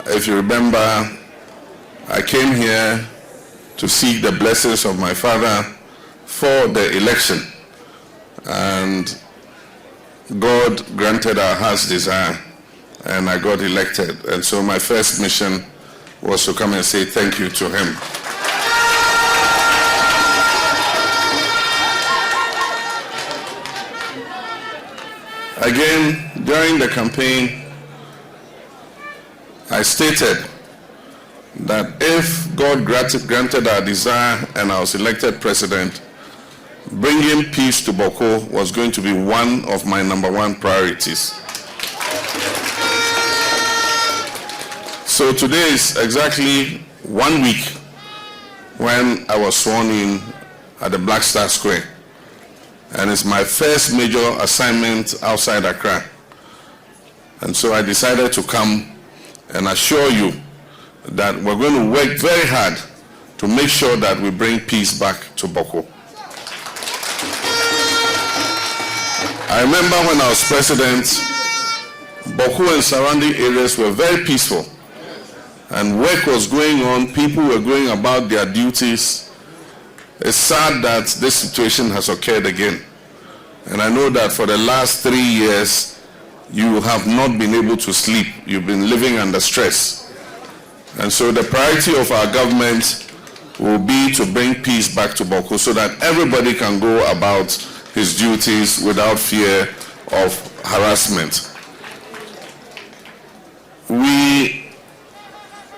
If you remember, I came here to seek the blessings of my father for the election, and God granted our heart's desire, and I got elected. And so my first mission was to come and say thank you to him. Again, during the campaign, I stated that if God granted our desire and I was elected president, bringing peace to Bawku was going to be one of my #1 priorities. So today is exactly 1 week when I was sworn in at the Black Star Square. And it's my first major assignment outside Accra. And so I decided to come and assure you that we're going to work very hard to make sure that we bring peace back to Bawku. I remember when I was president, Bawku and surrounding areas were very peaceful, and work was going on, people were going about their duties. It's sad that this situation has occurred again. And I know that for the last 3 years, you have not been able to sleep. You've been living under stress. And so the priority of our government will be to bring peace back to Bawku so that everybody can go about his duties without fear of harassment. We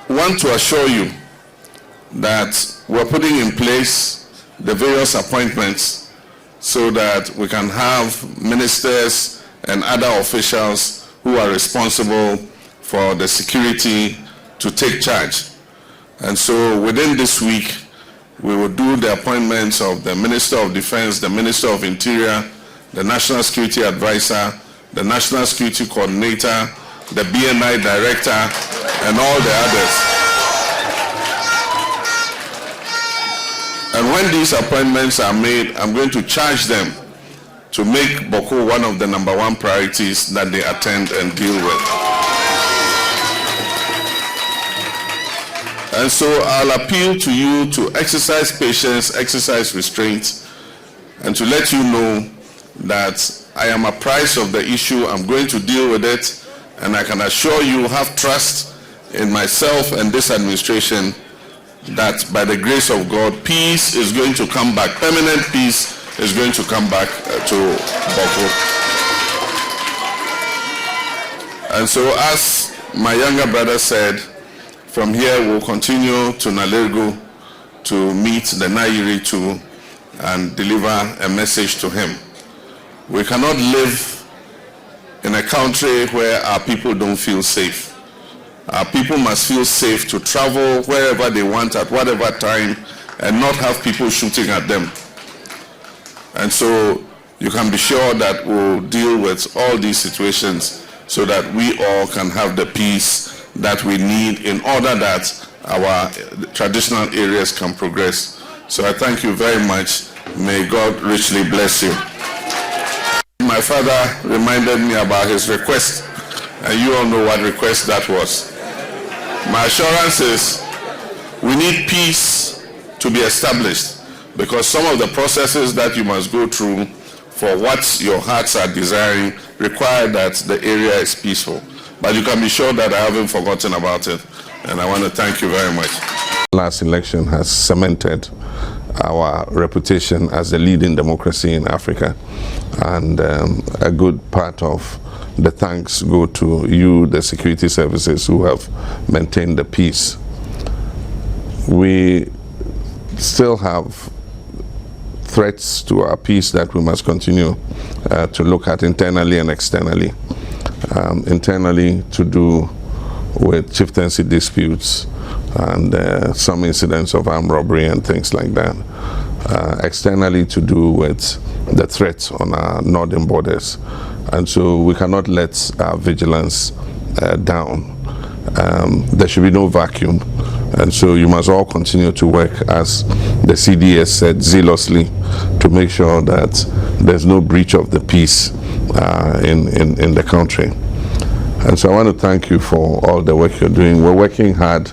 want to assure you that we're putting in place the various appointments so that we can have ministers and other officials who are responsible for the security to take charge. And so within this week, we will do the appointments of the Minister of Defense, the Minister of Interior, the National Security Advisor, the National Security Coordinator, the BNI Director, and all the others. And when these appointments are made, I'm going to charge them to make Bawku one of the #1 priorities that they attend and deal with. And so I'll appeal to you to exercise patience, exercise restraint, and to let you know that I am apprised of the issue. I'm going to deal with it, and I can assure you, have trust in myself and this administration that by the grace of God, peace is going to come back. Permanent peace is going to come back to Bawku. And so, as my younger brother said, from here we'll continue to Nalergo to meet the Nairi too and deliver a message to him. We cannot live in a country where our people don't feel safe. Our people must feel safe to travel wherever they want at whatever time and not have people shooting at them. And so you can be sure that we'll deal with all these situations so that we all can have the peace that we need in order that our traditional areas can progress. So I thank you very much. May God richly bless you. My father reminded me about his request, and you all know what request that was. My assurance is we need peace to be established, because some of the processes that you must go through for what your hearts are desiring require that the area is peaceful. But you can be sure that I haven't forgotten about it, and I want to thank you very much. Last election has cemented our reputation as the leading democracy in Africa, and a good part of the thanks go to you, the security services, who have maintained the peace. We still have threats to our peace that we must continue to look at internally and externally. Internally, to do with chieftaincy disputes and some incidents of armed robbery and things like that. Externally, to do with the threats on our northern borders. And so we cannot let our vigilance down. There should be no vacuum. And so you must all continue to work, as the CDS said, zealously, to make sure that there's no breach of the peace in the country. And so I want to thank you for all the work you're doing. We're working hard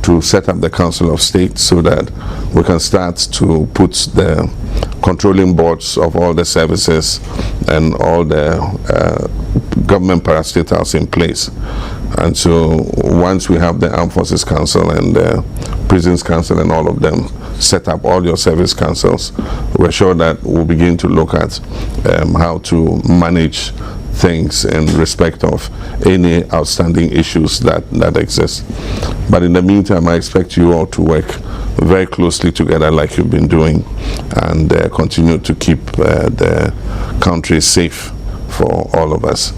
to set up the Council of State so that we can start to put the controlling boards of all the services and all the government parastatals in place. And so once we have the Armed Forces Council and the Prisons Council and all of them set up, all your service councils, we're sure that we'll begin to look at how to manage things in respect of any outstanding issues that exist. But in the meantime, I expect you all to work very closely together like you've been doing and continue to keep the country safe for all of us.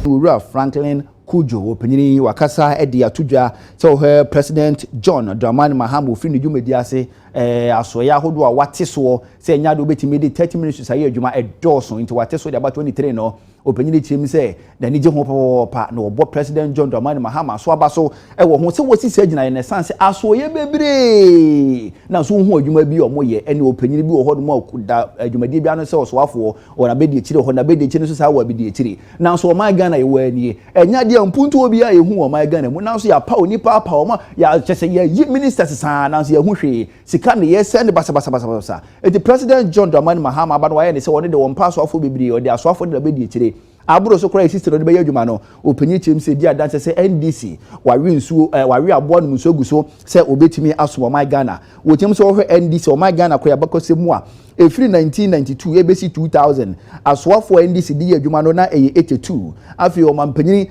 Franklin Kujo opinion wakasa edi atudwa so President John Mahama ofin ne dwumadi ase asoya hodo a wate so se nya do betimi de 30 minutes saye adwuma edoso into wate so de about 23 no opinion chim se da ni je ho pa na obo President John Mahama so aba so wo ho se wosisi agina ne sanse asoye bebre na so ho adwuma bi o moye ene opinion bi wo hodo ma okuda adwumadi bi ano se so afo o na bedi chire ho na bedi chire so sa wa bedi chire na so ma Ghana ye wa nie enya de mpuntu obi a yehu o ma Ghana mu na so ya pa oni pa o ya chese ye ministers sa na so ye hu hwe sika ne ye send basa the President John Mahama aba no wa ye ne se woni de won pa so afo bebre o de aso afo de bedi chire aburo so kora sister no be adwuma no opanyi chim se di adanse se NDC wawe nsuo wawe abo no nsuo guso se obetimi aso o ma Ghana wo chim se wo NDC o ma Ghana ko ya bakose mu a efiri 1992 ebesi 2000 aswafo NDC di adwuma no na 82 afi o mampanyi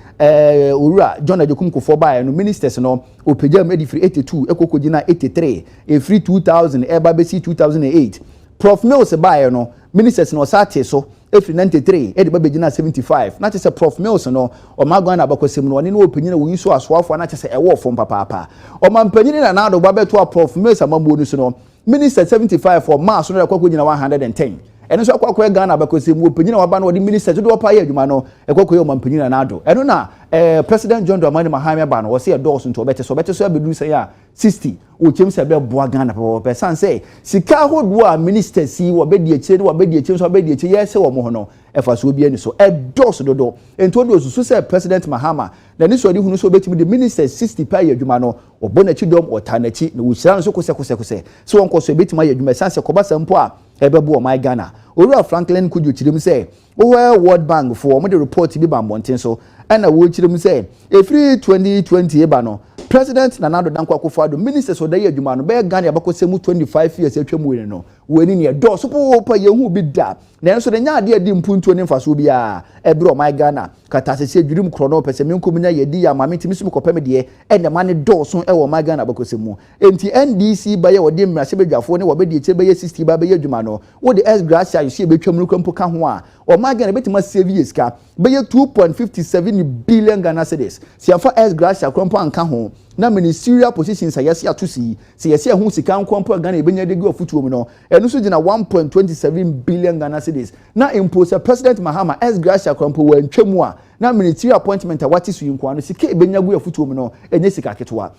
owura John Ajokum Kofo bae no ministers no opagya me di firi 82 ekokogi na 83 efiri 2000 eba besi 2008 Prof Mills bae no ministers no sate so efiri 93 edi babeji na 75 na chese Prof Mills no o magwan na bakosem no oni no opanyina wo yiso aswafo na chese ewo fom papa o mampanyini na na do babeto Prof Mills amambo no so no minister 75 for mass no ekwakogi na 110 eno so akwakoye Ghana bakosem opanyina waba no di minister do do pa ye adwuma no ekwakoye o mampanyina na do eno na President John Mahama ba no wo se endorse nto obete so abedu se ya 60 o chemse be boa Ghana papa san say sika hodo a minister si wo be die chire wo be die chire so be die chire yese wo mo ho no efa so obi ani so endorse dodo ento do so say President Mahama na ni so di hunu so betimi the minister 60 pa ye adwuma no obona chi dom otanachi na wo hira so kose so won ko so betimi ye adwuma san say ko ba sampo a ebebo o my Ghana owura Franklin Kujo chirim say wo World Bank for mo the report bi ba monten so ana wo chirim say efiri 2020 eba no President Nanado Dankwa Akufo-Addo ministers oda ye adwuma no be Ghana abakosemu 25 years atwam we no woni ne do so po ye hu bi da na enso de nya ade adi mpuntu ne mfaso bi a ebre o my Ghana kata sese adwurim krono pese me nkomunya ye di ya ma me timisum kopem de ene ma ne do so e wo my Ghana abakosemu enti NDC ba ye wode mmrase bedwafo ne wo be de eche be ye 60 ba be ye adwuma no wo de S Gracia you see betwam no kwampo ka ho a o my Ghana betima save years ka be ye 2.57 billion Ghana cedis si afa S Gracia kwampo anka ho na ministerial positions ayase atusi se yase hu sika nkwampo Ghana ebenya de go futuo mu no enu so gina 1.27 billion Ghana cedis na impose President Mahama S Gracia kwampo wa ntwemu a na ministerial appointment a wati su yinkwa no sika ebenya go futuo mu no enye sika ketwa